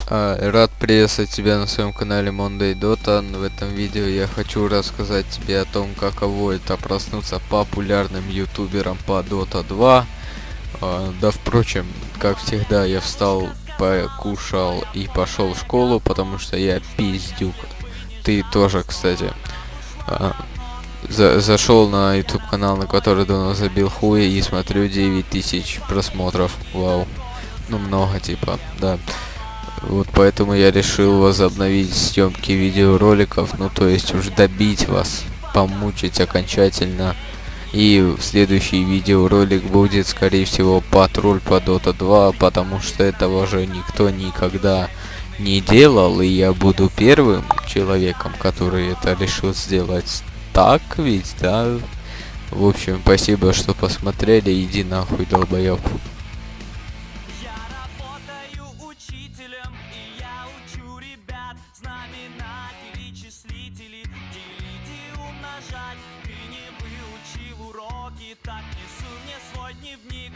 Рад приветствовать тебя на своем канале Monday Dota. В этом видео я хочу рассказать тебе о том, каково это проснуться популярным ютубером по Dota 2. Да, впрочем, как всегда, я встал, покушал и пошел в школу, потому что я пиздюк. Ты тоже, кстати. Зашел на YouTube канал, на который давно забил хуй, и смотрю 9000 просмотров. Вау. Ну, много, типа, да. Вот поэтому я решил возобновить съемки видеороликов, ну то есть уж добить вас, помучить окончательно. И следующий видеоролик будет, скорее всего, патруль по Dota 2, потому что этого же никто никогда не делал, и я буду первым человеком, который это решил сделать. Так ведь, да? В общем, спасибо, что посмотрели, иди нахуй, долбоёб. Учителем, и я учу ребят знаменатели, числители, делить и умножать. Ты не выучил уроки, так несу мне свой дневник.